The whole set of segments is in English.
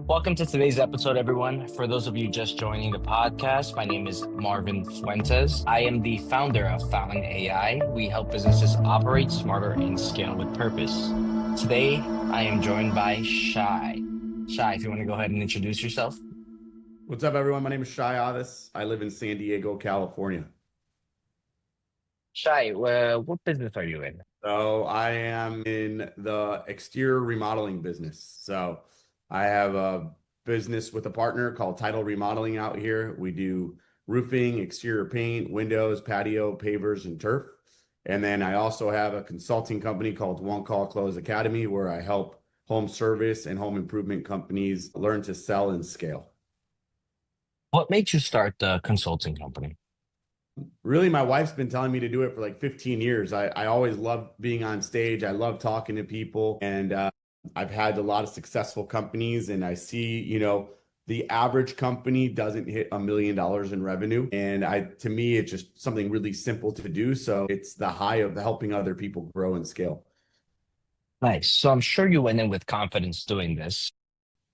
Welcome to today's episode, everyone. For those of you just joining the podcast, my name is Marvin Fuentes. I am the founder of Fountain AI. We help businesses operate smarter and scale with purpose. Today, I am joined by Shai. Shai, if you want to go ahead and introduce yourself. What's up, everyone? My name is Shai Ades. I live in San Diego, California. Shai, what business are you in? So I am in the exterior remodeling business. So I have a business with a partner called Title Remodeling out here. We do roofing, exterior paint, windows, patio, pavers, and turf. And then I also have a consulting company called One Call Close Academy, where I help home service and home improvement companies learn to sell and scale. What made you start the consulting company? Really, my wife's been telling me to do it for like 15 years. I always love being on stage. I love talking to people, and I've had a lot of successful companies, and I see, the average company doesn't hit $1 million in revenue. And to me, it's just something really simple to do. So it's the high of helping other people grow and scale. Nice. So I'm sure you went in with confidence doing this.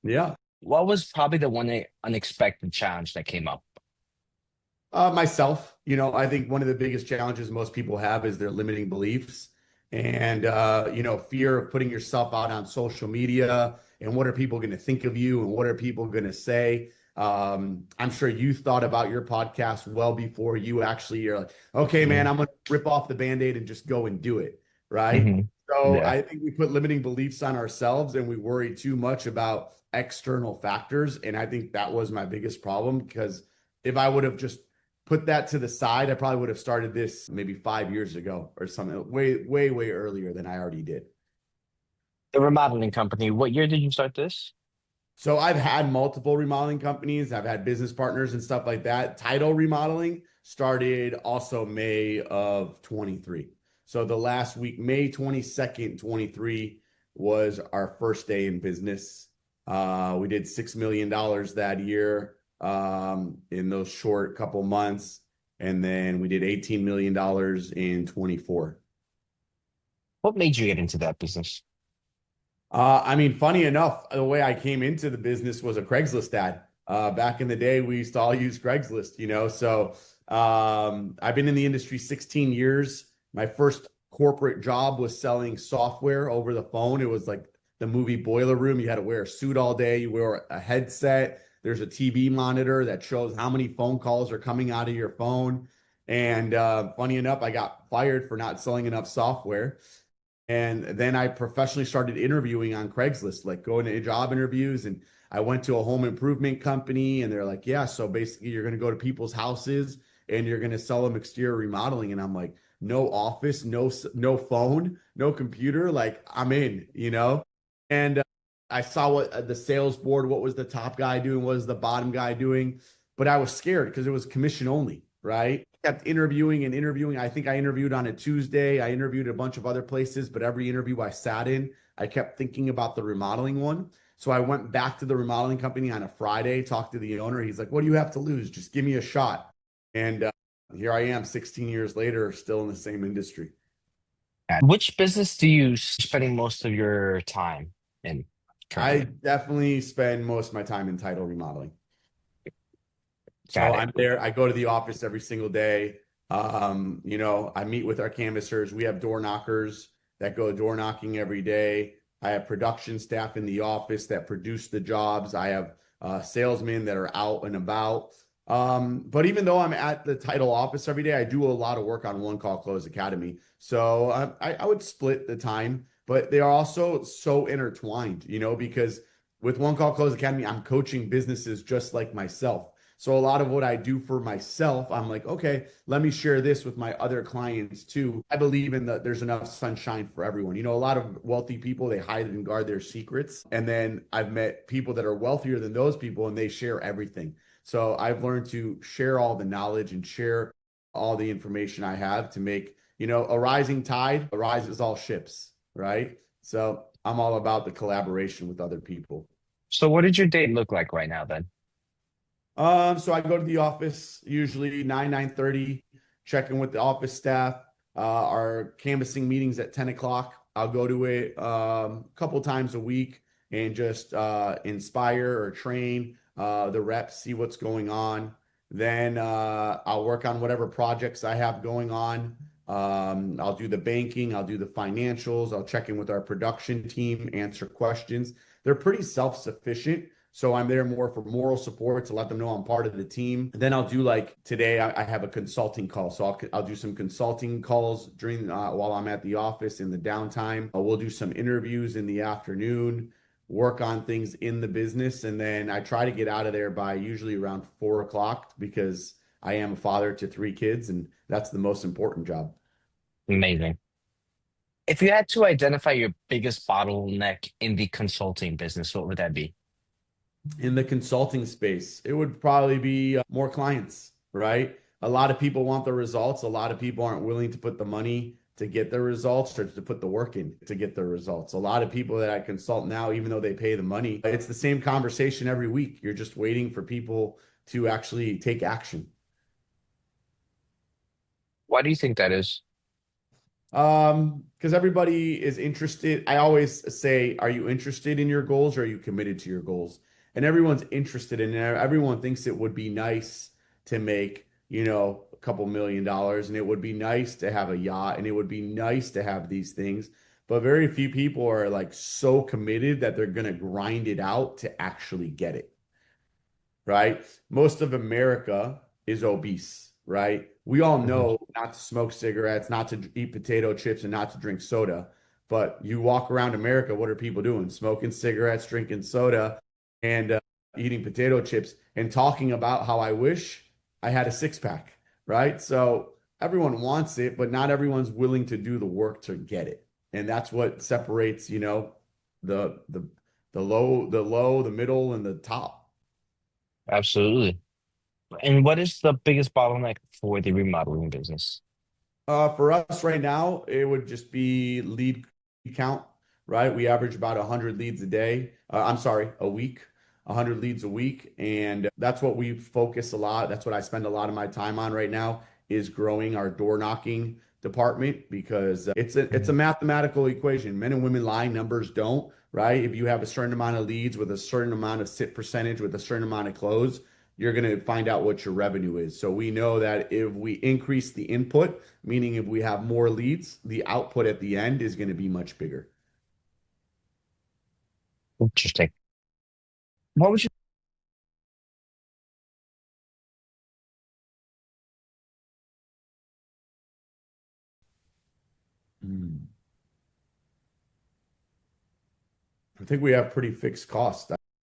Yeah. What was probably the one unexpected challenge that came up? Myself, I think one of the biggest challenges most people have is their limiting beliefs and, fear of putting yourself out on social media and what are people going to think of you and what are people going to say. I'm sure you thought about your podcast well before you're like, okay, man, I'm going to rip off the Band-Aid and just go and do it. Right. Mm-hmm. So Yeah. I think we put limiting beliefs on ourselves and we worry too much about external factors. And I think that was my biggest problem, because if I would have just put that to the side, I probably would have started this maybe 5 years ago or something, way, way, way earlier than I already did. The remodeling company, what year did you start this? So I've had multiple remodeling companies. I've had business partners and stuff like that. Title Remodeling started also May of 23. So the last week, May 22nd, 23 was our first day in business. We did $6 million that year in those short couple months. And then we did $18 million in 24. What made you get into that business? Funny enough, the way I came into the business was a Craigslist ad. Back in the day, we used to all use Craigslist, So I've been in the industry 16 years. My first corporate job was selling software over the phone. It was like the movie Boiler Room. You had to wear a suit all day. You wear a headset. There's a TV monitor that shows how many phone calls are coming out of your phone. And funny enough, I got fired for not selling enough software. And then I professionally started interviewing on Craigslist, like going to job interviews. And I went to a home improvement company and they're like, yeah, so basically you're going to go to people's houses and you're going to sell them exterior remodeling. And I'm like, no office, no phone, no computer. Like I'm in. And I saw what the sales board, what was the top guy doing, what was the bottom guy doing. But I was scared because it was commission only, right? Kept interviewing and interviewing. I think I interviewed on a Tuesday. I interviewed a bunch of other places, but every interview I sat in, I kept thinking about the remodeling one. So I went back to the remodeling company on a Friday, talked to the owner. He's like, what do you have to lose? Just give me a shot. And here I am 16 years later, still in the same industry. Which business do you spending most of your time in I currently? definitely spend most of my time in title remodeling. So Got it. I'm there. I go to the office every single day. I meet with our canvassers. We have door knockers that go door knocking every day. I have production staff in the office that produce the jobs. I have salesmen that are out and about. But even though I'm at the title office every day, I do a lot of work on One Call Close Academy. So I would split the time, but they are also so intertwined, because with One Call Close Academy, I'm coaching businesses just like myself. So a lot of what I do for myself, I'm like, okay, let me share this with my other clients too. I believe in that there's enough sunshine for everyone. A lot of wealthy people, they hide and guard their secrets. And then I've met people that are wealthier than those people and they share everything. So I've learned to share all the knowledge and share all the information I have to make, a rising tide rises all ships, right? So I'm all about the collaboration with other people. So what did your day look like right now then? So I go to the office usually 9:30, check in with the office staff. Our canvassing meetings at 10 o'clock. I'll go to it a couple times a week. and just inspire or train the reps, see what's going on. Then I'll work on whatever projects I have going on. I'll do the banking, I'll do the financials, I'll check in with our production team, answer questions. They're pretty self-sufficient. So I'm there more for moral support to let them know I'm part of the team. And then I'll do like today, I have a consulting call. So I'll do some consulting calls during while I'm at the office in the downtime. We'll do some interviews in the afternoon, work on things in the business. And then I try to get out of there by usually around 4 o'clock because I am a father to 3 kids, and that's the most important job. Amazing. If you had to identify your biggest bottleneck in the consulting business, what would that be? In the consulting space, it would probably be more clients, right? A lot of people want the results. A lot of people aren't willing to put the money to get the results or to put the work in to get the results. A lot of people that I consult now, even though they pay the money, it's the same conversation every week. You're just waiting for people to actually take action. Why do you think that is? Because everybody is interested. I always say, are you interested in your goals or are you committed to your goals? And everyone's interested in it. Everyone thinks it would be nice to make, a couple $1 million, and it would be nice to have a yacht, and it would be nice to have these things. But very few people are like so committed that they're gonna grind it out to actually get it, right? Most of America is obese, right? We all Mhm. know not to smoke cigarettes, not to eat potato chips, and not to drink soda. But you walk around America, what are people doing? Smoking cigarettes, drinking soda, and eating potato chips, and talking about how I wish I had a six pack, right? So everyone wants it, but not everyone's willing to do the work to get it. And that's what separates, the the the middle, and the top. Absolutely. And what is the biggest bottleneck for the remodeling business? For us right now, it would just be lead count, right? We average about 100 leads a day. I'm sorry, a week, 100 leads a week. And that's what we focus a lot. That's what I spend a lot of my time on right now is growing our door knocking department because it's a Mhm. mathematical equation. Men and women lie, numbers don't, right? If you have a certain amount of leads with a certain amount of sit percentage with a certain amount of close, you're going to find out what your revenue is. So we know that if we increase the input, meaning if we have more leads, the output at the end is going to be much bigger. Interesting. What would you Hmm. I think we have pretty fixed costs.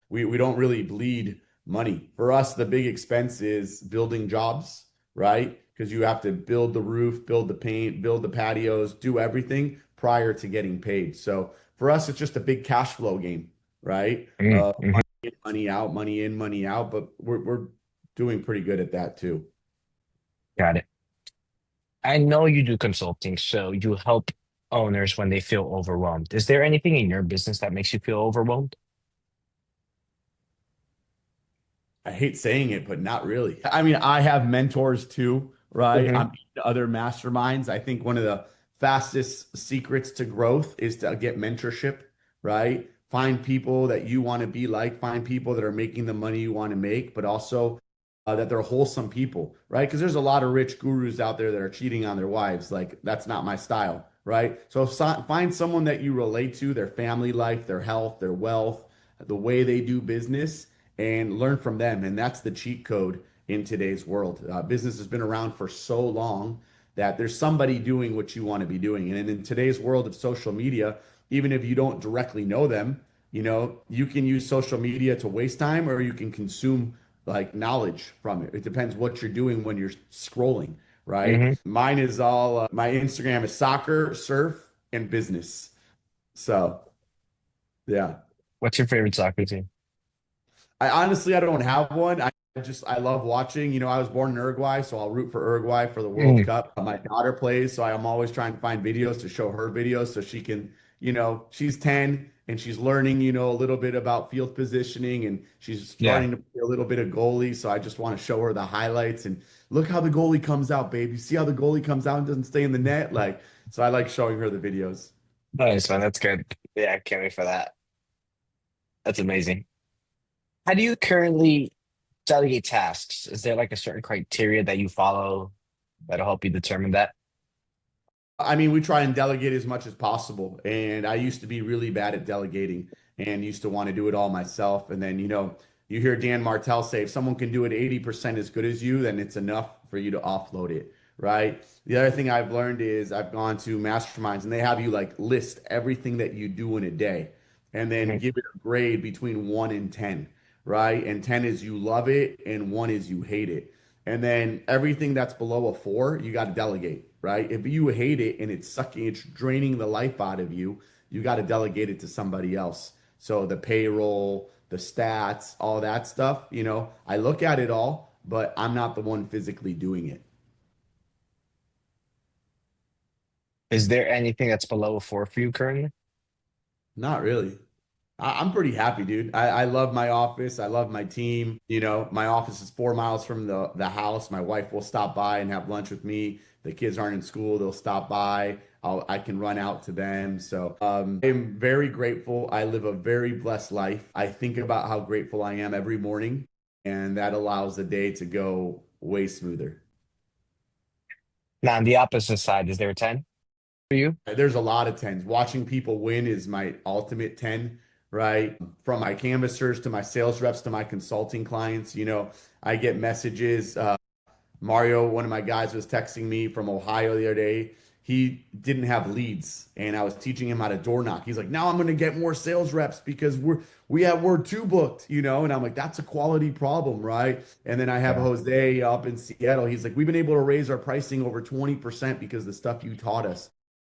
We don't really bleed money. For us, the big expense is building jobs, right? Because you have to build the roof, build the paint, build the patios, do everything prior to getting paid. So for us, it's just a big cash flow game, right? Mhm. Money in, money out, money in, money out. But we're doing pretty good at that too. Got it. I know you do consulting, so you help owners when they feel overwhelmed. Is there anything in your business that makes you feel overwhelmed? I hate saying it, but not really. I mean, I have mentors too, right? Hmm. I'm in other masterminds. I think one of the fastest secrets to growth is to get mentorship, right? Find people that you want to be like, find people that are making the money you want to make, but also that they're wholesome people, right? Because there's a lot of rich gurus out there that are cheating on their wives. Like, that's not my style, right? Find someone that you relate to, their family life, their health, their wealth, the way they do business and learn from them. And that's the cheat code in today's world. Business has been around for so long that there's somebody doing what you want to be doing. And in today's world of social media, even if you don't directly know them, you can use social media to waste time or you can consume like knowledge from it. It depends what you're doing when you're scrolling, right? Hmm. Mine is all my Instagram is soccer, surf, and business. So, yeah. What's your favorite soccer team? I don't have one. I love watching. I was born in Uruguay, so I'll root for Uruguay for the World Mm, Cup. My daughter plays, so I'm always trying to find videos to show her videos so she can, she's 10 and she's learning, a little bit about field positioning and she's yeah. starting to play a little bit of goalie. So I just want to show her the highlights and look how the goalie comes out, baby. See how the goalie comes out and doesn't stay in the net? So I like showing her the videos. Nice, man. That's good. Yeah, I can't wait for that. That's amazing. How do you currently delegate tasks? Is there like a certain criteria that you follow that'll help you determine that? I mean, we try and delegate as much as possible. And I used to be really bad at delegating and used to want to do it all myself. And then, you hear Dan Martell say, if someone can do it 80% as good as you, then it's enough for you to offload it, right? The other thing I've learned is I've gone to masterminds and they have you like list everything that you do in a day and then Mhm. give it a grade between 1 and 10, right? And 10 is you love it and 1 is you hate it. And then everything that's below a 4, you got to delegate, right? If you hate it and it's sucking, it's draining the life out of you, you got to delegate it to somebody else. So the payroll, the stats, all that stuff, I look at it all, but I'm not the one physically doing it. Is there anything that's below a four for you currently? Not really. I'm pretty happy, dude. I love my office. I love my team. My office is 4 miles from the house. My wife will stop by and have lunch with me. The kids aren't in school. They'll stop by. I can run out to them. So I'm very grateful. I live a very blessed life. I think about how grateful I am every morning, and that allows the day to go way smoother. Now, on the opposite side, is there a 10 for you? There's a lot of tens. Watching people win is my ultimate 10, right? From my canvassers to my sales reps to my consulting clients, I get messages. Mario, one of my guys, was texting me from Ohio the other day. He didn't have leads, and I was teaching him how to door knock. He's like, "Now I'm going to get more sales reps because we're two booked, And I'm like, "That's a quality problem, right?" And then I have Yeah. Jose up in Seattle. He's like, "We've been able to raise our pricing over 20% because of the stuff you taught us."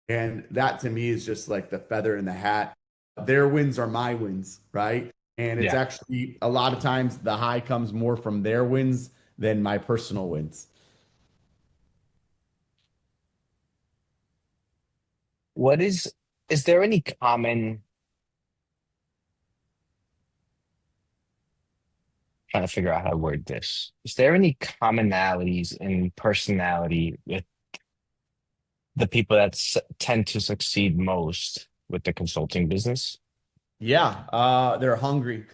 And that to me is just like the feather in the hat. Their wins are my wins, right? And it's Yeah. actually a lot of times the high comes more from their wins than my personal wins. What is there any common, trying to figure out how to word this. Is there any commonalities in personality with the people that tend to succeed most with the consulting business? Yeah, they're hungry.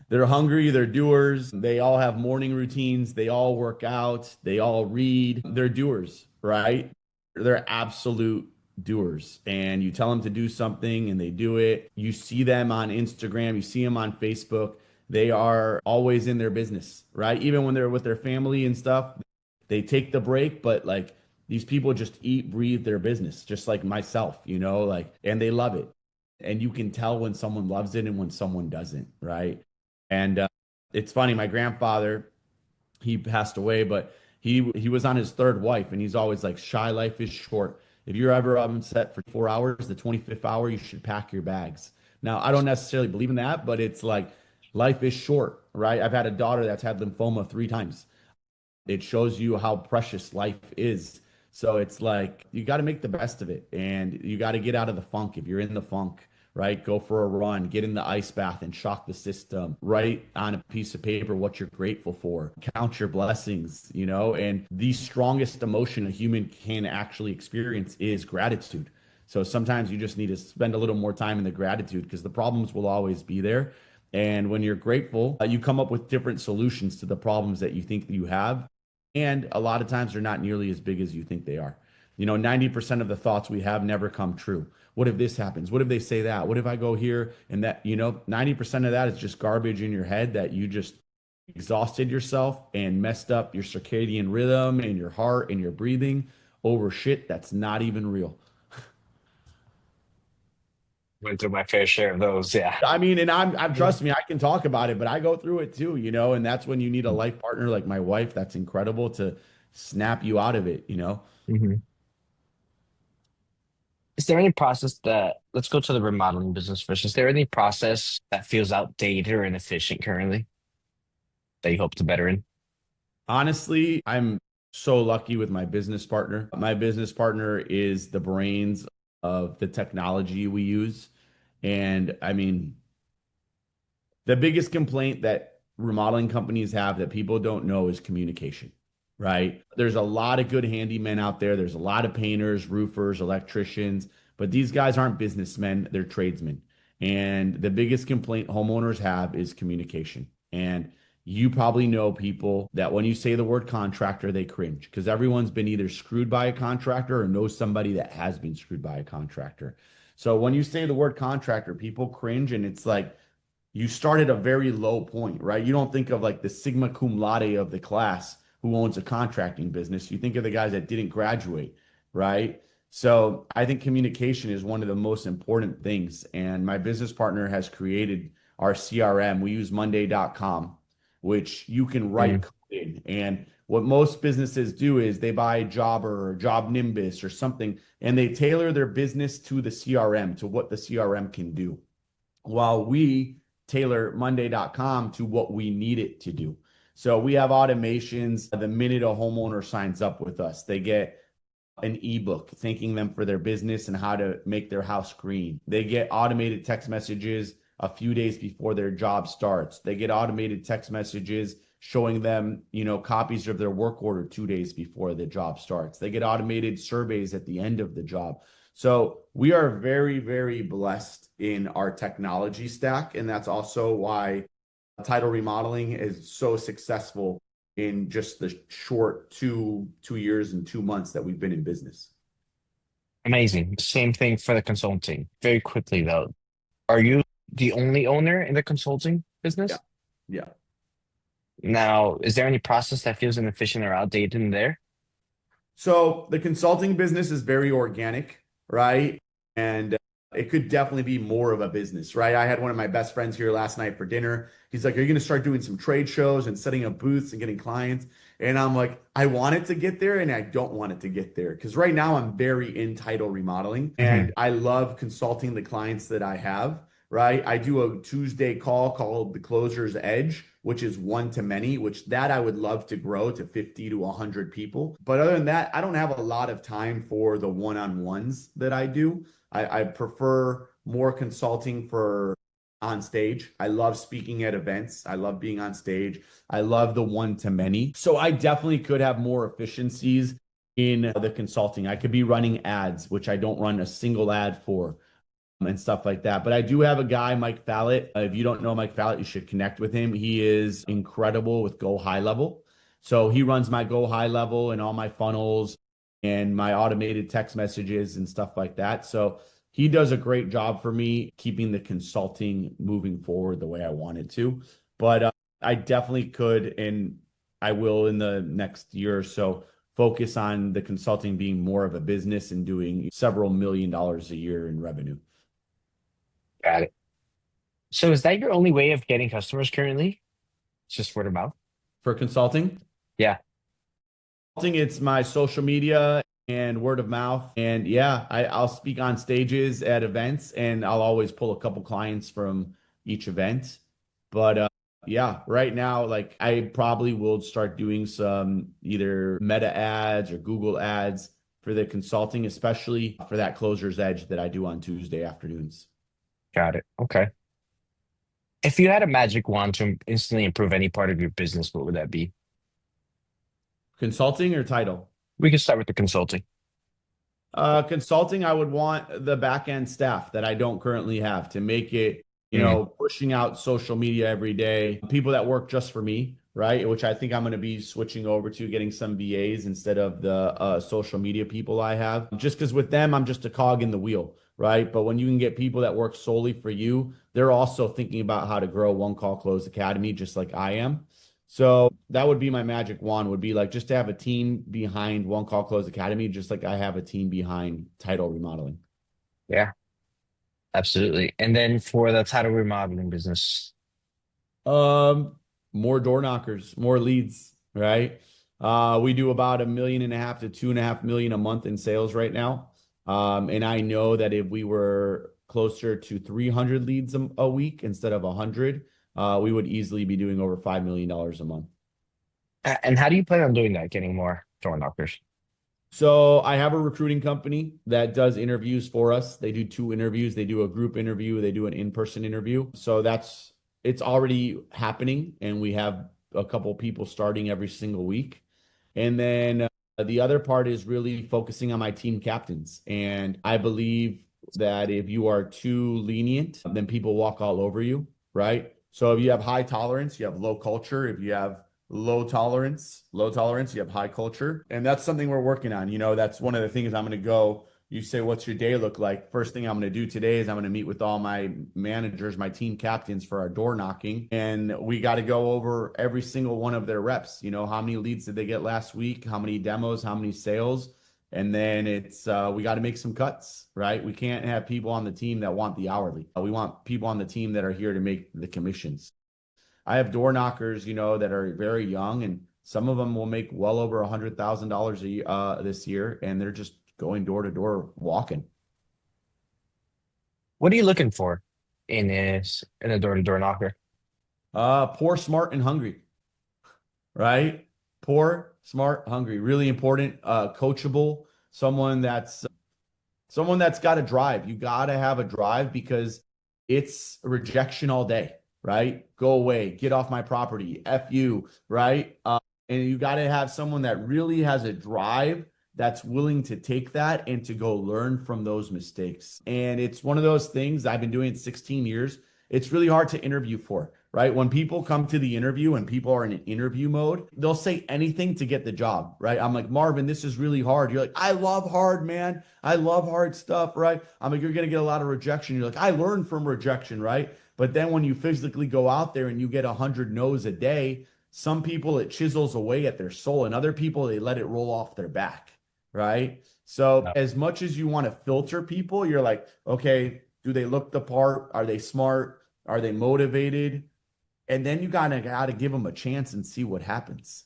They're hungry, they're doers. They all have morning routines. They all work out. They all read. They're doers, right? They're absolute doers. And you tell them to do something and they do it. You see them on Instagram, you see them on Facebook. They are always in their business, right? Even when they're with their family and stuff, they take the break, but like these people just eat, breathe their business, just like myself, and they love it. And you can tell when someone loves it and when someone doesn't, right? And it's funny, my grandfather, he passed away, but he was on his third wife, and he's always like, "Shy, life is short. If you're ever upset for 4 hours, the 25th hour, you should pack your bags." Now, I don't necessarily believe in that, but it's like life is short, right? I've had a daughter that's had lymphoma 3 times. It shows you how precious life is. So it's like you got to make the best of it and you got to get out of the funk. If you're in the funk, right? Go for a run, get in the ice bath and shock the system. Write on a piece of paper what you're grateful for. Count your blessings, and the strongest emotion a human can actually experience is gratitude. So sometimes you just need to spend a little more time in the gratitude because the problems will always be there. And when you're grateful, you come up with different solutions to the problems that you think that you have. And a lot of times they're not nearly as big as you think they are. 90% of the thoughts we have never come true. What if this happens? What if they say that? What if I go here and that, 90% of that is just garbage in your head that you just exhausted yourself and messed up your circadian rhythm and your heart and your breathing over shit that's not even real. Went through my fair share of those. Yeah. I mean, and I'm Mhm. trust me, I can talk about it, but I go through it too, and that's when you need a life partner like my wife that's incredible to snap you out of it. Mhm. Is there any process that, let's go to the remodeling business first. Is there any process that feels outdated or inefficient currently that you hope to better in? Honestly, I'm so lucky with my business partner. My business partner is the brains of the technology we use. And I mean, the biggest complaint that remodeling companies have that people don't know is communication, right? There's a lot of good handymen out there. There's a lot of painters, roofers, electricians, but these guys aren't businessmen, they're tradesmen. And the biggest complaint homeowners have is communication. And you probably know people that when you say the word contractor, they cringe because everyone's been either screwed by a contractor or knows somebody that has been screwed by a contractor. So when you say the word contractor, people cringe, and it's like you start at a very low point, right? You don't think of like the sigma cum laude of the class who owns a contracting business. You think of the guys that didn't graduate, right? So I think communication is one of the most important things. And my business partner has created our CRM. We use Monday.com, which you can write Mm. code in. And what most businesses do is they buy Jobber or Job Nimbus or something, and they tailor their business to the CRM, to what the CRM can do, while we tailor Monday.com to what we need it to do. So we have automations. The minute a homeowner signs up with us, they get an ebook thanking them for their business and how to make their house green. They get automated text messages a few days before their job starts. They get automated text messages showing them, copies of their work order 2 days before the job starts. They get automated surveys at the end of the job. So we are very, very blessed in our technology stack. And that's also why title remodeling is so successful in just the short two years and 2 months that we've been in business. Amazing. Same thing for the consulting. Very quickly though, are you the only owner in the consulting Yeah. business? Yeah. Now, is there any process that feels inefficient or outdated in there? So the consulting business is very organic, right? And it could definitely be more of a business, right? I had one of my best friends here last night for dinner. He's like, "Are you going to start doing some trade shows and setting up booths and getting clients?" And I'm like, I want it to get there and I don't want it to get there because right now I'm very in title remodeling and Mhm. I love consulting the clients that I have, right? I do a Tuesday call called the Closer's Edge, which is one to many, which that I would love to grow to 50 to 100 people. But other than that, I don't have a lot of time for the one-on-ones that I do. I prefer more consulting for on stage. I love speaking at events. I love being on stage. I love the one to many. So I definitely could have more efficiencies in the consulting. I could be running ads, which I don't run a single ad for, and stuff like that. But I do have a guy, Mike Fallett. If you don't know Mike Fallett, you should connect with him. He is incredible with Go High Level. So he runs my Go High Level and all my funnels and my automated text messages and stuff like that. So he does a great job for me keeping the consulting moving forward the way I wanted to. But I definitely could, and I will in the next year or so, focus on the consulting being more of a business and doing several $1 million a year in revenue. Got it. So is that your only way of getting customers currently? It's just word of mouth? For consulting. Yeah. It's my social media and word of mouth. And yeah, I'll speak on stages at events and I'll always pull a couple clients from each event. But yeah, right now, like I probably will start doing some either Meta ads or Google ads for the consulting, especially for that closer's edge that I do on Tuesday afternoons. Got it. Okay. If you had a magic wand to instantly improve any part of your business, what would that be? Consulting or title? We could start with the consulting. Consulting, I would want the back end staff that I don't currently have to make it, Mm. pushing out social media every day, people that work just for me, right? Which I think I'm going to be switching over to getting some VAs instead of the social media people I have. Just because with them, I'm just a cog in the wheel, right? But when you can get people that work solely for you, they're also thinking about how to grow One Call Close Academy, just like I am. So that would be my magic wand, would be like just to have a team behind One Call Close Academy, just like I have a team behind title remodeling. Yeah, absolutely. And then for the title remodeling business. Um, More door knockers, more leads, right? We do about 1.5 million to 2.5 million a month in sales right now. And I know that if we were closer to 300 leads a week instead of 100, we would easily be doing over $5 million a month. And how do you plan on doing that, getting more door knockers? So I have a recruiting company that does interviews for us. They do 2 interviews. They do a group interview. They do an in-person interview. So it's already happening, and we have a couple people starting every single week. And then the other part is really focusing on my team captains. And I believe that if you are too lenient, then people walk all over you, right? So if you have high tolerance, you have low culture. If you have low tolerance, you have high culture. And that's something we're working on. That's one of the things I'm going to go. You say, what's your day look like? First thing I'm going to do today is I'm going to meet with all my managers, my team captains for our door knocking. And we got to go over every single one of their reps. How many leads did they get last week? How many demos? How many sales? And then it's we got to make some cuts, right? We can't have people on the team that want the hourly. We want people on the team that are here to make the commissions. I have door knockers, that are very young, and some of them will make well over $100,000 this year, and they're just going door to door walking. What are you looking for in a door-to-door knocker? Poor, smart, and hungry, right? Poor, smart, hungry, really important. Coachable, someone that's got a drive. You got to have a drive because it's rejection all day, right? Go away, get off my property, F you, right? And you got to have someone that really has a drive that's willing to take that and to go learn from those mistakes. And it's one of those things I've been doing it 16 years. It's really hard to interview for, right? When people come to the interview and people are in an interview mode, they'll say anything to get the job, right? I'm like, Marvin, this is really hard. You're like, I love hard, man. I love hard stuff, right? I'm like, you're going to get a lot of rejection. You're like, I learned from rejection, right? But then when you physically go out there and you get 100 no's a day, some people it chisels away at their soul, and other people they let it roll off their back, right? So Yeah. as much as you want to filter people, you're like, okay, do they look the part? Are they smart? Are they motivated? And then you gotta give them a chance and see what happens.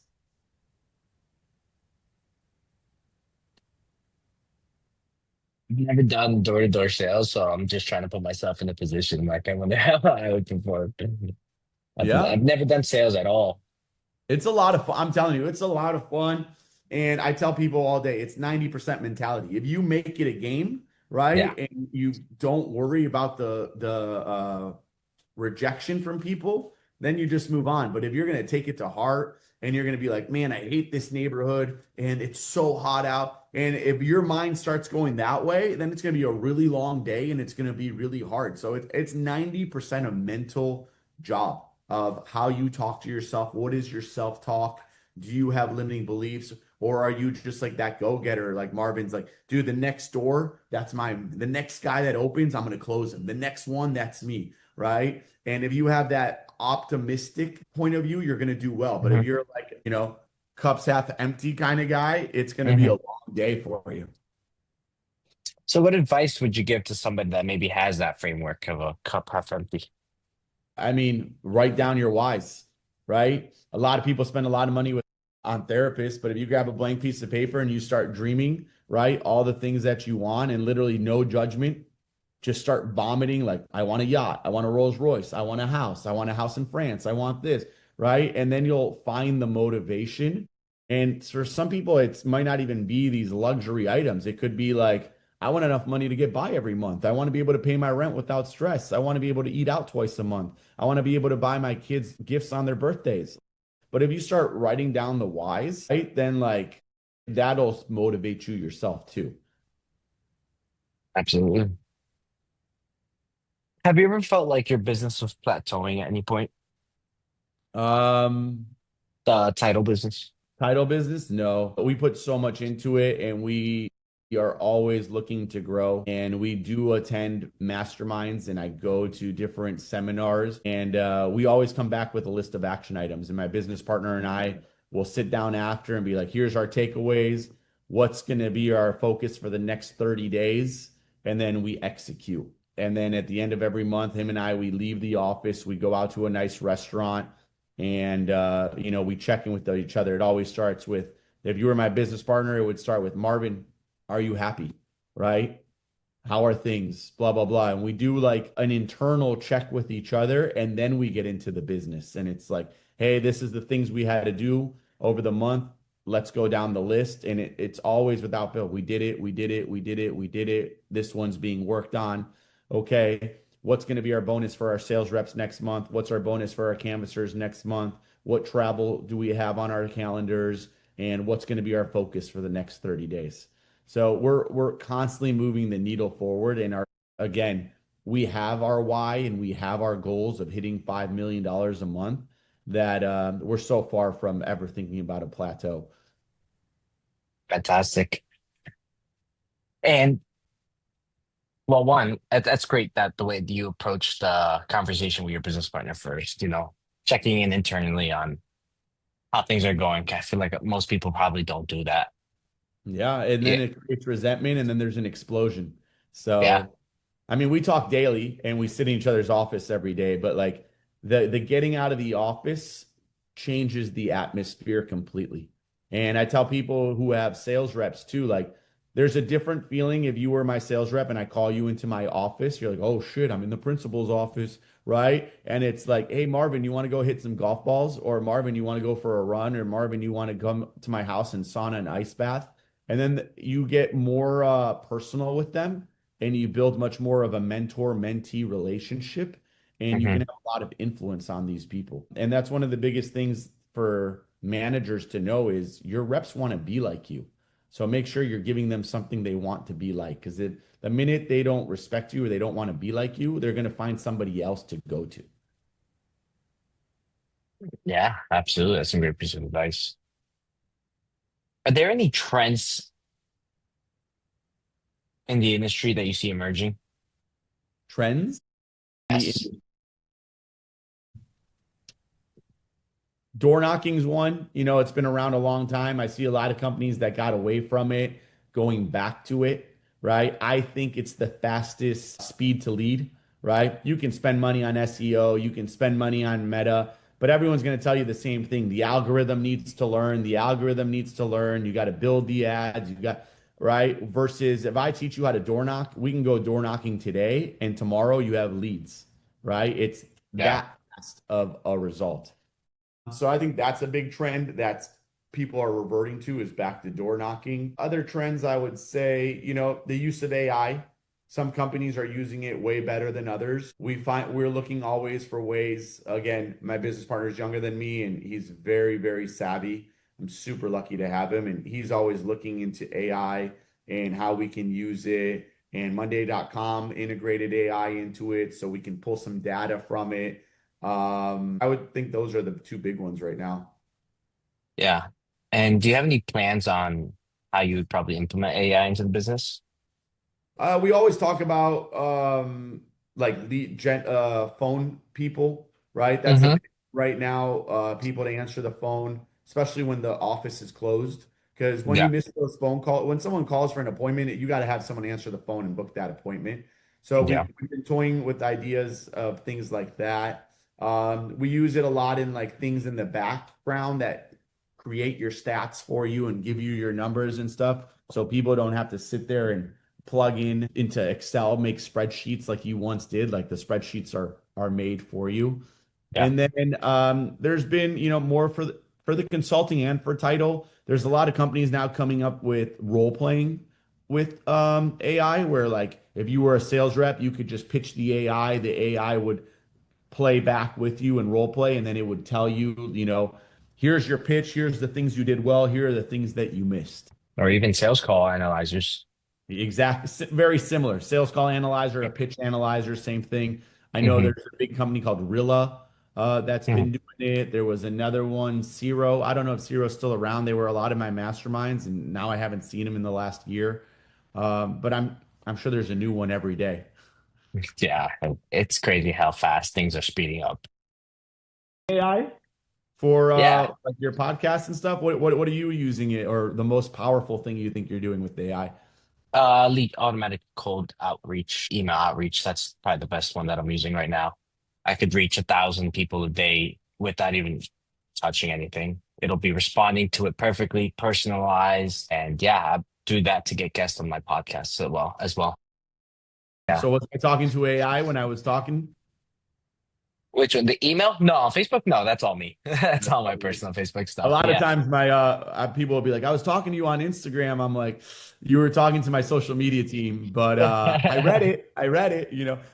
I've never done door-to-door sales, so I'm just trying to put myself in a position like I wonder how I would perform. I've Yeah, never done sales at all. it's a lot of fun. I'm telling you, it's a lot of fun. And I tell people all day, it's 90% mentality. If you make it a game, right, Yeah. and you don't worry about the rejection from people, then you just move on. But if you're going to take it to heart and you're going to be like, man, I hate this neighborhood and it's so hot out. And if your mind starts going that way, then it's going to be a really long day and it's going to be really hard. So it's 90% a mental job of how you talk to yourself. What is your self talk? Do you have limiting beliefs? Or are you just like that go-getter? Like Marvin's like, dude, the next door, that's mine. The next guy that opens, I'm going to close him. The next one, that's me, right? And if you have that optimistic point of view, you're going to do well. But if Hmm. you're like, cups half empty kind of guy, it's going to be a Hmm. long day for you. So, what advice would you give to somebody that maybe has that framework of a cup half empty? I mean, write down your whys, right? A lot of people spend a lot of money on therapists, but if you grab a blank piece of paper and you start dreaming, right, all the things that you want and literally no judgment, just start vomiting like, I want a yacht, I want a Rolls Royce, I want a house in France, I want this, right? And then you'll find the motivation. And for some people, it might not even be these luxury items. It could be like, I want enough money to get by every month. I want to be able to pay my rent without stress. I want to be able to eat out twice a month. I want to be able to buy my kids gifts on their birthdays. But if you start writing down the whys, right, then like that'll motivate you yourself too. Absolutely. Have you ever felt like your business was plateauing at any point? Um, The title business? Title business, no. We put so much into it and we are always looking to grow. And we do attend masterminds and I go to different seminars and we always come back with a list of action items. And my business partner and I will sit down after and be like, here's our takeaways. What's going to be our focus for the next 30 days? And then we execute. And then at the end of every month, him and I, we leave the office, we go out to a nice restaurant and we check in with each other. It always starts with, if you were my business partner, it would start with, Marvin, are you happy? Right? How are things? Blah blah blah. And we do like an internal check with each other, and then we get into the business. And it's like, hey, this is the things we had to do over the month. Let's go down the list. And it's always without fail. We did it, we did it, we did it, we did it. This one's being worked on. Okay, what's going to be our bonus for our sales reps next month? What's our bonus for our canvassers next month? What travel do we have on our calendars? And what's going to be our focus for the next 30 days? So we're constantly moving the needle forward. And our again, we have our why and we have our goals of hitting $5 million a month that we're so far from ever thinking about a plateau. Fantastic. And well, one, that's great that the way that you approach the conversation with your business partner first, checking in internally on how things are going. I feel like most people probably don't do that. Yeah, and then Yeah. it creates resentment and then there's an explosion. Yeah. So I mean, we talk daily and we sit in each other's office every day, but like the getting out of the office changes the atmosphere completely. And I tell people who have sales reps too, like there's a different feeling if you were my sales rep and I call you into my office, you're like, "Oh shit, I'm in the principal's office," right? And it's like, "Hey Marvin, you want to go hit some golf balls?" Or Marvin, you want to go for a run? Or Marvin, you want to come to my house and sauna and ice bath? And then you get more personal with them and you build much more of a mentor-mentee relationship and you can Hmm. have a lot of influence on these people. And that's one of the biggest things for managers to know is your reps want to be like you. So make sure you're giving them something they want to be like because the minute they don't respect you or they don't want to be like you, they're going to find somebody else to go to. Yeah, absolutely. That's some great piece of advice. Are there any trends in the industry that you see emerging? Trends in the Yes. door knocking's one. It's been around a long time. I see a lot of companies that got away from it, going back to it, right? I think it's the fastest speed to lead, right? You can spend money on SEO, you can spend money on Meta, but everyone's going to tell you the same thing. The algorithm needs to learn, the algorithm needs to learn. You got to build the ads, you got right? Versus if I teach you how to door knock, we can go door knocking today and tomorrow you have leads, right? It's Yeah. that fast of a result. So I think that's a big trend that people are reverting to is back to door knocking. Other trends, I would say, the use of AI. Some companies are using it way better than others. We're looking always for ways. Again, my business partner is younger than me and he's very, very savvy. I'm super lucky to have him. And he's always looking into AI and how we can use it. And Monday.com integrated AI into it so we can pull some data from it. I would think those are the two big ones right now. Yeah. And do you have any plans on how you would probably implement AI into the business? We always talk about like the phone people, right? That's a Hmm. big right now. People to answer the phone, especially when the office is closed. Because when you Yeah. miss those phone calls, when someone calls for an appointment, you got to have someone answer the phone and book that appointment. So Yeah. we've been toying with ideas of things like that. We use it a lot in like things in the background that create your stats for you and give you your numbers and stuff. So people don't have to sit there and plug in into Excel, make spreadsheets like you once did. Like the spreadsheets are made for you. Yeah. And then there's been, more for the consulting and for title. There's a lot of companies now coming up with role playing with AI, where like if you were a sales rep, you could just pitch the AI would play back with you and role play, and then it would tell you, here's your pitch, here's the things you did well, here are the things that you missed. Or even sales call analyzers. Very similar. Sales call analyzer, a pitch analyzer, same thing. I know Hmm. there's a big company called Rilla that's Hmm. been doing it. There was another one, Zero. I don't know if Zero's still around. They were a lot of my masterminds, and now I haven't seen them in the last year. But I'm sure there's a new one every day. Yeah. It's crazy how fast things are speeding up. AI for Yeah. like your podcast and stuff. What are you using it or the most powerful thing you think you're doing with AI? Lead automatic cold outreach, email outreach. That's probably the best one that I'm using right now. I could reach 1,000 people a day without even touching anything. It'll be responding to it perfectly, personalized, and yeah, I do that to get guests on my podcast as well. Yeah. So was I talking to AI when I was talking? Which one? The email? No, on Facebook? No, that's all me. That's all my personal Facebook A stuff. lot of Yeah. times my people will be like, I was talking to you on Instagram. I'm like, you were talking to my social media team, but I read it. I read it,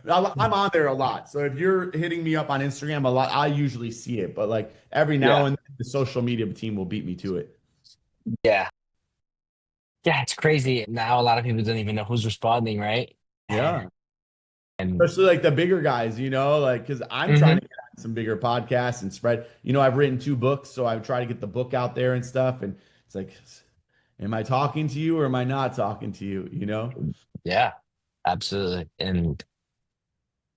I'm on there a lot. So if you're hitting me up on Instagram a lot, I usually see it, but like every now Yeah. and then the social media team will beat me to it. Yeah. Yeah, it's crazy. Now a lot of people don't even know who's responding, right? Yeah. And Especially like the bigger guys, like, because I'm trying to Mhm. get on some bigger podcasts and spread. I've written 2 books, so I try to get the book out there and stuff. And it's like, am I talking to you or am I not talking to you? Yeah, absolutely. And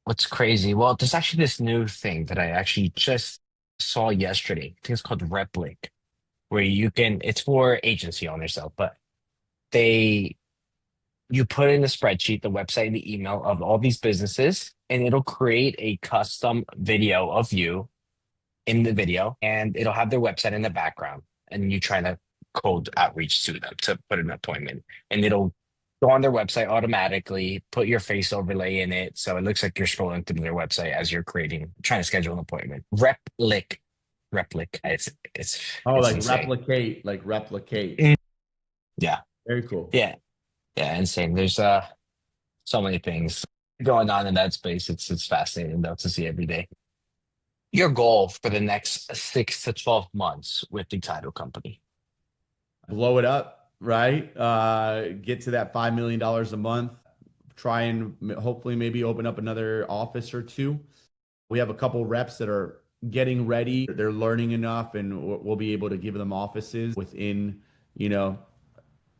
what's crazy? Well, there's actually this new thing that I actually just saw yesterday. I think it's called Replic, where it's for agency owners though, but they you put in the spreadsheet, the website, and the email of all these businesses, and it'll create a custom video of you in the video, and it'll have their website in the background. And you try to cold outreach to them to put an appointment, and it'll go on their website automatically, put your face overlay in it. So it looks like you're scrolling through their website as you're trying to schedule an appointment. Replic. It's Oh, it's like insane. replicate, like replicate. Mm. Yeah. Very cool. Yeah. Yeah. Insane. There's so many things going on in that space. It's fascinating though to see every day. Your goal for the next 6 to 12 months with the title company. Blow it up, right? Get to that $5 million a month. Try and hopefully maybe open up another office or two. We have a couple reps that are getting ready. They're learning enough, and we'll be able to give them offices within, you know,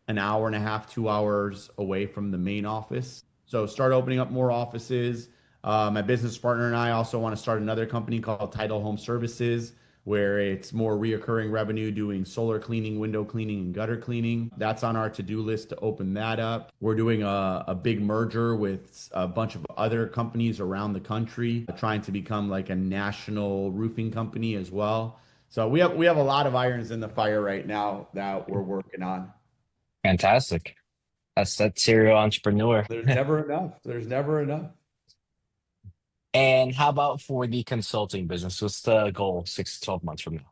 an hour and a half, 2 hours away from the main office. So start opening up more offices. My business partner and I also want to start another company called Title Home Services, where it's more reoccurring revenue doing solar cleaning, window cleaning, and gutter cleaning. That's on our to-do list to open that up. We're doing a big merger with a bunch of other companies around the country, trying to become like a national roofing company as well. So we have a lot of irons in the fire right now that we're working on. Fantastic. That's that serial entrepreneur. There's never enough. There's never enough. And how about for the consulting business? What's the goal 6 to 12 months from now?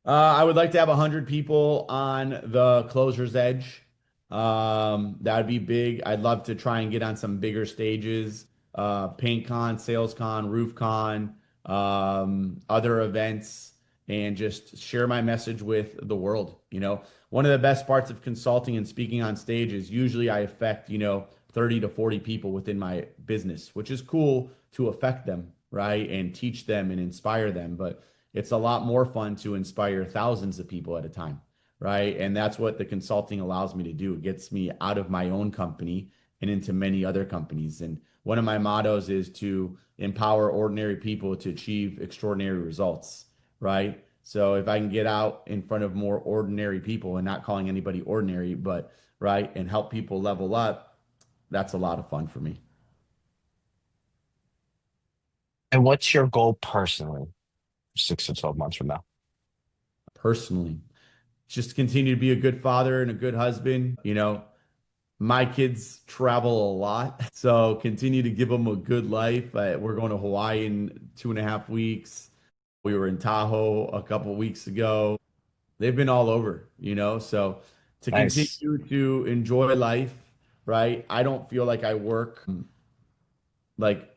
I would like to have 100 people on the closer's edge. That would be big. I'd love to try and get on some bigger stages, paint con, sales con, roof con, other events, and just share my message with the world. One of the best parts of consulting and speaking on stage is usually I affect, 30 to 40 people within my business, which is cool to affect them, right? And teach them and inspire them. But it's a lot more fun to inspire thousands of people at a time, right? And that's what the consulting allows me to do. It gets me out of my own company and into many other companies. And one of my mottos is to empower ordinary people to achieve extraordinary results, right? So if I can get out in front of more ordinary people and not calling anybody ordinary, but right, and help people level up, that's a lot of fun for me And what's your goal personally, 6 to 12 months from now? personally. Just continue to be a good father and a good husband. My kids travel a lot, so continue to give them a good life. We're going to Hawaii in 2.5 weeks. We were in Tahoe a couple weeks ago. They've been all over, so to Nice. continue to enjoy life, right? I don't feel like I work like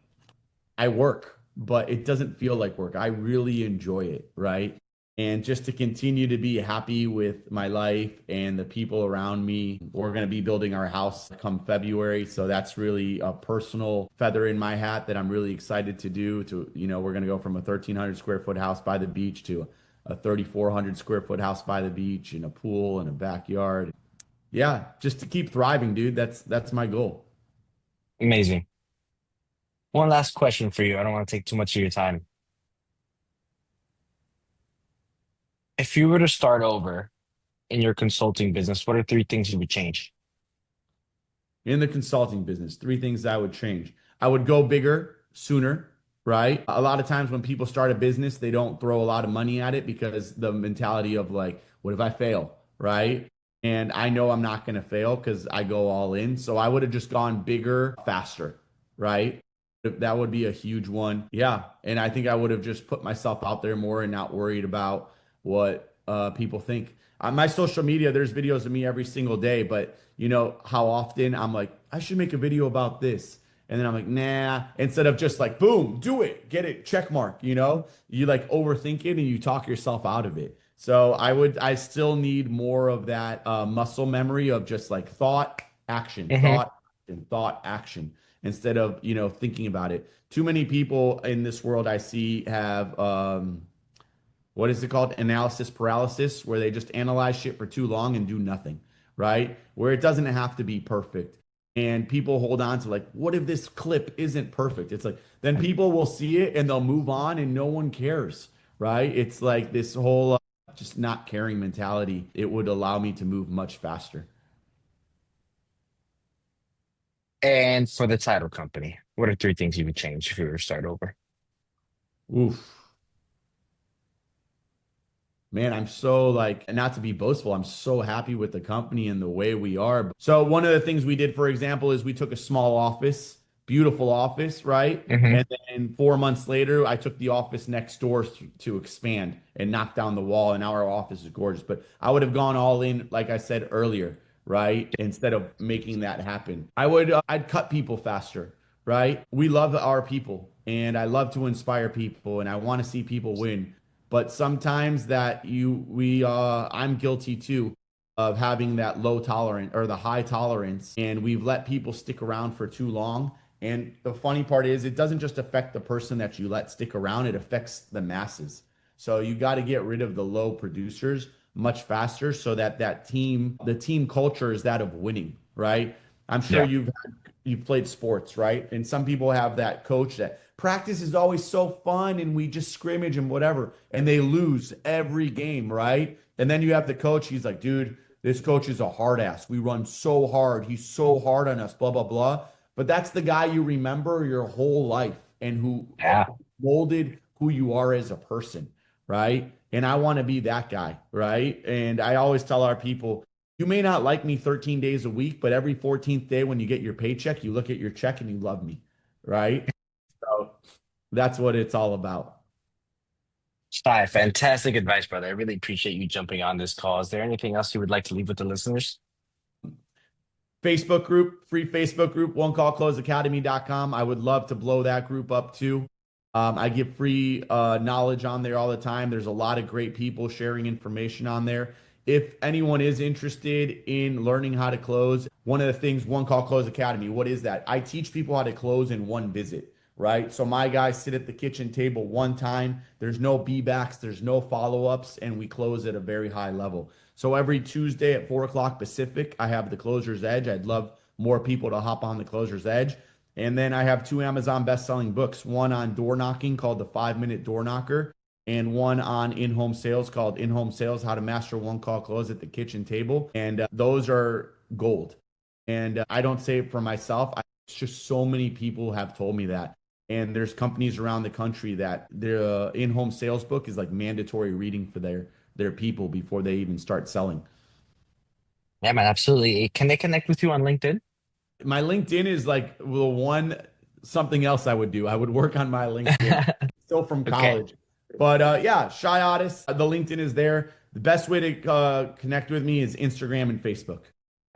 I work, but it doesn't feel like work. I really enjoy it, right? And just to continue to be happy with my life and the people around me. We're going to be building our house come February. So that's really a personal feather in my hat that I'm really excited to do. We're going to go from a 1,300 square foot house by the beach to a 3,400 square foot house by the beach and a pool and a backyard. Yeah, just to keep thriving, dude. That's my goal. Amazing. One last question for you. I don't want to take too much of your time. If you were to start over in your consulting business, what are 3 things you would change? In the consulting business, 3 things I would change. I would go bigger sooner, right? A lot of times when people start a business, they don't throw a lot of money at it because the mentality of like, what if I fail, right? And I know I'm not going to fail because I go all in. So I would have just gone bigger, faster, right? That would be a huge one. Yeah. And I think I would have just put myself out there more and not worried about what people think. On my social media, there's videos of me every single day, but you know how often I'm like, I should make a video about this. And then I'm like, nah, instead of just boom, do it, get it, check mark, you like overthink it and you talk yourself out of it. So I still need more of that muscle memory of just like Hmm. thought, action, instead of, thinking about it. Too many people in this world I see have what is it called? Analysis paralysis, where they just analyze shit for too long and do nothing, right? Where it doesn't have to be perfect. And people hold on to like, what if this clip isn't perfect? It's like, then people will see it and they'll move on and no one cares, right? It's like this whole just not caring mentality. It would allow me to move much faster. And for the title company, what are three things you would change if you were to start over? Oof. Man, I'm so like, not to be boastful, I'm so happy with the company and the way we are. So, one of the things we did, for example, is we took a small office, beautiful office, right? Hmm. And then 4 months later, I took the office next door to expand and knock down the wall. And now our office is gorgeous. But I would have gone all in, like I said earlier, right? Instead of making that happen, I'd cut people faster, right? We love our people and I love to inspire people and I want to see people win, but sometimes that you we I'm guilty too of having that low tolerance or the high tolerance, and we've let people stick around for too long. And the funny part is it doesn't just affect the person that you let stick around, it affects the masses. So you got to get rid of the low producers much faster so that the team culture is that of winning, right? I'm sure Yeah. you've played sports, right? And some people have that coach that practice is always so fun and we just scrimmage and whatever, and they lose every game, right? And then you have the coach, he's like, dude, this coach is a hard ass. We run so hard. He's so hard on us, blah, blah, blah. But that's the guy you remember your whole life and who Yeah. molded who you are as a person, right? And I want to be that guy, right? And I always tell our people, you may not like me 13 days a week, but every 14th day when you get your paycheck, you look at your check and you love me, right? So that's what it's all about. Shai, fantastic advice, brother. I really appreciate you jumping on this call. Is there anything else you would like to leave with the listeners? Facebook group, free Facebook group, onecallcloseacademy.com. I would love to blow that group up too. I give free knowledge on there all the time. There's a lot of great people sharing information on there. If anyone is interested in learning how to close, one of the things, One Call Close Academy, what is that? I teach people how to close in one visit, right? So my guys sit at the kitchen table one time. There's no be backs, there's no follow ups, and we close at a very high level. So every Tuesday at 4 o'clock Pacific, I have the Closer's Edge. I'd love more people to hop on the Closer's Edge. And then I have two Amazon best-selling books, one on door knocking called The 5 Minute Door Knocker, and one on in-home sales called In-Home Sales: How to Master One Call Close at the Kitchen Table. And those are gold. And I don't say it for myself. It's just so many people have told me that. And there's companies around the country that their in-home sales book is like mandatory reading for their people before they even start selling. Yeah, man, absolutely. Can they connect with you on LinkedIn? My LinkedIn is like the one something else I would do. I would work on my LinkedIn, still from Okay. college. But yeah, Shai Ades, the LinkedIn is there. The best way to connect with me is Instagram and Facebook.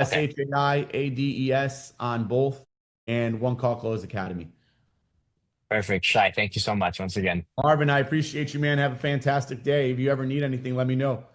Okay. ShaiAdes on both, and One Call Close Academy. Perfect. Shai, thank you so much once again. Marvin, I appreciate you, man. Have a fantastic day. If you ever need anything, let me know.